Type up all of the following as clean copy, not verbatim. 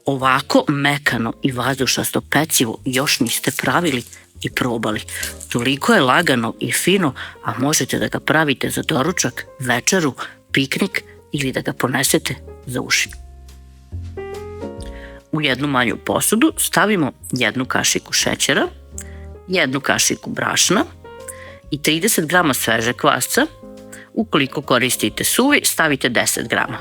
Ovako mekano i vazdušasto pecivo još niste pravili i probali. Toliko je lagano i fino, a možete da ga pravite za doručak, večeru, piknik ili da ga ponesete za uši. U jednu manju posudu stavimo 1 kašiku šećera, 1 kašiku brašna i 30 grama sveže kvasca. Ukoliko koristite suvi, stavite 10 grama.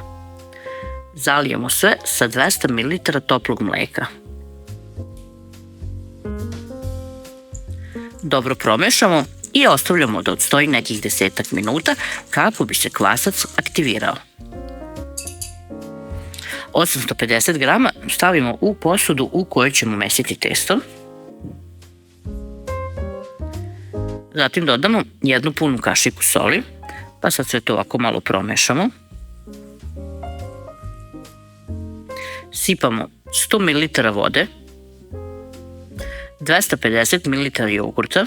Zalijemo sve sa 200 ml toplog mleka. Dobro promešamo i ostavljamo da odstoji nekih 10 minuta kako bi se kvasac aktivirao. 850 grama stavimo u posudu u kojoj ćemo mesiti testo. Zatim dodamo 1 punu kašiku soli, pa sad sve to ovako malo promešamo. Sipamo 100 ml vode, 250 ml jogurta,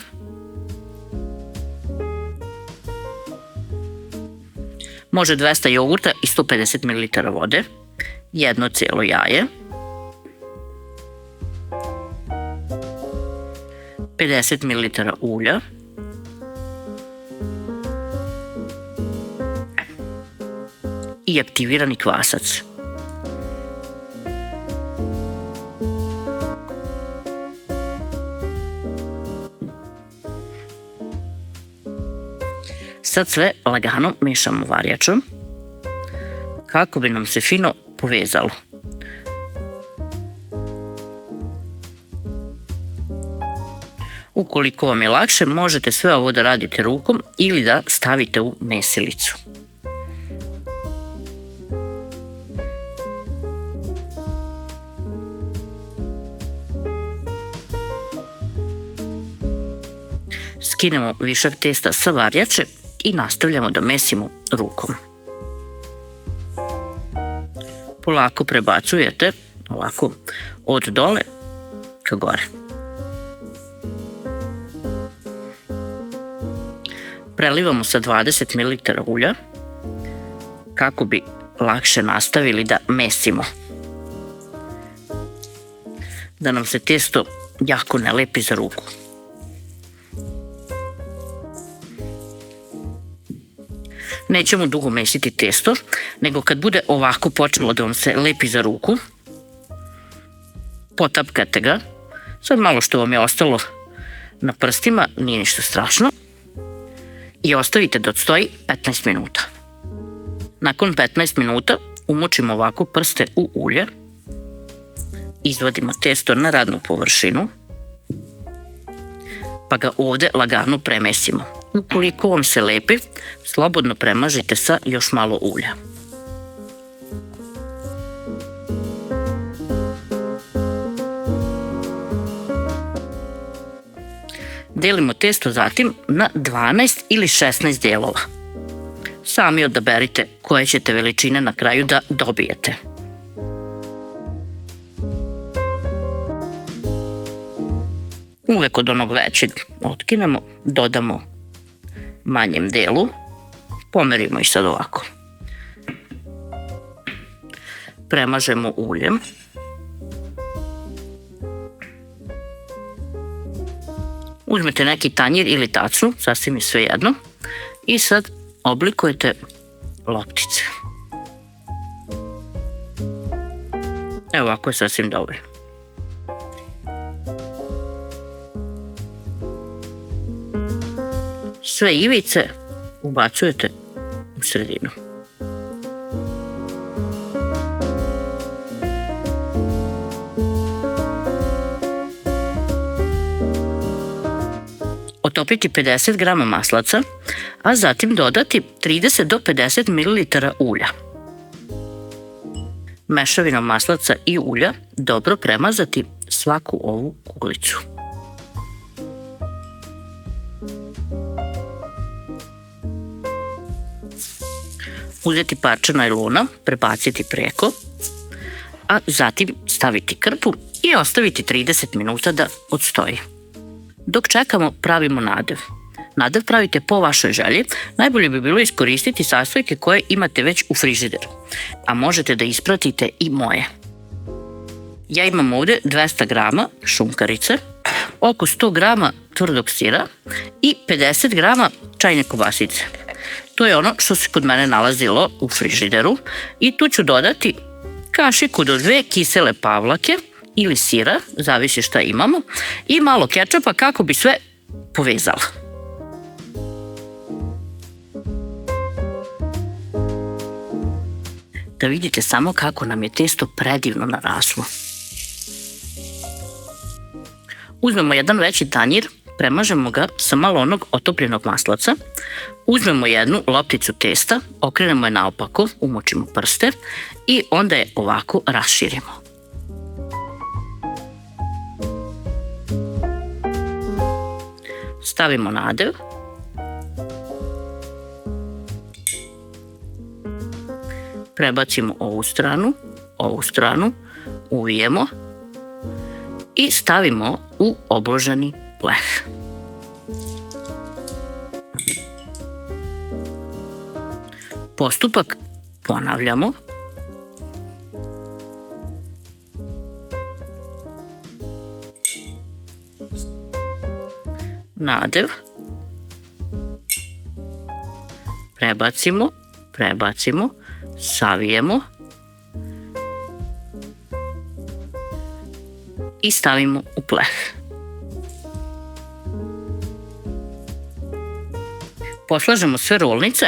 može 200 jogurta i 150 ml vode, 1 cijelo jaje, 50 ml ulja, i aktivirani kvasac. Sad sve lagano mešamo varjačom kako bi nam se fino povezalo. Ukoliko vam je lakše, možete sve ovo da radite rukom ili da stavite u mesilicu. Skinemo višak testa sa varjače i nastavljamo da mesimo rukom. Polako prebacujete ovako od dole ka gore. Prelivamo sa 20 ml ulja kako bi lakše nastavili da mesimo. Da nam se testo jako ne lepi za ruku. Nećemo dugo mesiti testo, nego kad bude ovako počelo da vam se lepi za ruku, potapkate ga. Sad malo što vam je ostalo na prstima, nije ništa strašno. I ostavite da odstoji 15 minuta. Nakon 15 minuta umočimo ovako prste u ulje, izvadimo testo na radnu površinu, pa ga ovde lagano premesimo. Ukoliko vam se lepi, slobodno premažite sa još malo ulja. Delimo testo zatim na 12 ili 16 delova. Sami odaberite koje ćete veličine na kraju da dobijete. Uvek od onog većeg otkinemo, dodamo manjem delu, pomerimo i sad ovako. Premažemo uljem. Uzmete neki tanjir ili tacnu, sasvim je svejedno, i sad oblikujete loptice. Evo ovako je sasvim dovoljno. Sve ivice ubacujete u sredinu. Otopiti 50 grama maslaca, a zatim dodati 30 do 50 ml ulja. Mešavinom maslaca i ulja dobro premazati svaku ovu kuglicu. Uzeti parče najlona, prebaciti preko, a zatim staviti krpu i ostaviti 30 minuta da odstoji. Dok čekamo, pravimo nadev. Nadev pravite po vašoj želji. Najbolje bi bilo iskoristiti sastojke koje imate već u frižideru, a možete da ispratite i moje. ja imam ovde 200 grama šunkarice, oko 100 grama tvrdog sira i 50 grama čajne kobasice. To je ono što se kod mene nalazilo u frižideru i tu ću dodati kašiku do 2 kisele pavlake ili sira, zavisi šta imamo, i malo kečapa kako bi sve povezala. Da vidite samo kako nam je testo predivno naraslo. Uzmemo jedan veći tanjir, premažemo ga sa malo onog otopljenog maslaca, uzmemo jednu lopticu testa, okrenemo je naopako, umočimo prste i onda je ovako raširimo. Stavimo nadev. Prebacimo ovu stranu, uvijemo i stavimo u obloženi pleh. Postupak ponavljamo. Nadev. Prebacimo, savijemo i stavimo u pleh. Poslažemo sve rolnice,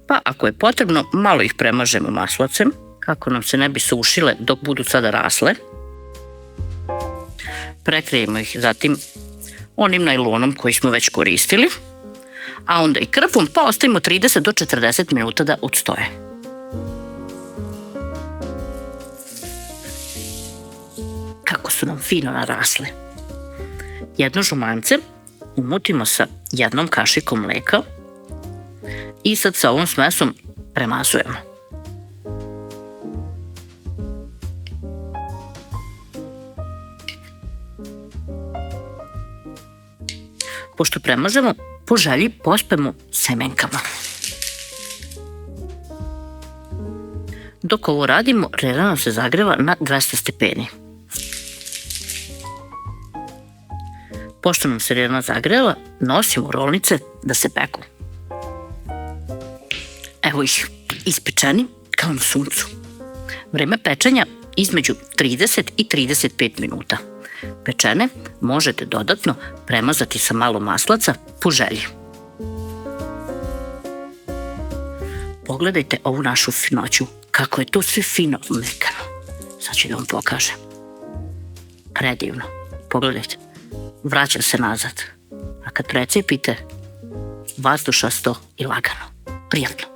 pa ako je potrebno malo ih premažemo maslacem kako nam se ne bi sušile dok budu sada rasle. Prekrijemo ih zatim onim najlonom koji smo već koristili, a onda i krpom, pa ostavimo 30 do 40 minuta da odstoje. Kako su nam fino narasle. Jedno žumance umutimo sa jednom kašikom mleka i sad sa ovom smesom premazujemo. Pošto premažemo, po želji pospemo semenkama. Dok ovo radimo, rera nam se zagreva na 200 stepeni. Pošto nam se rera zagrela, nosimo rolnice da se peku. Evo ih, ispečeni kao na suncu. Vreme pečenja između 30 i 35 minuta. Pečene možete dodatno premazati sa malo maslaca po želji. Pogledajte ovu našu finoću, kako je to sve fino mekano. Sad ću da vam pokažem. Predivno. Pogledajte. Vraća se nazad. A kad precepite, vazdušasto i lagano. Prijatno.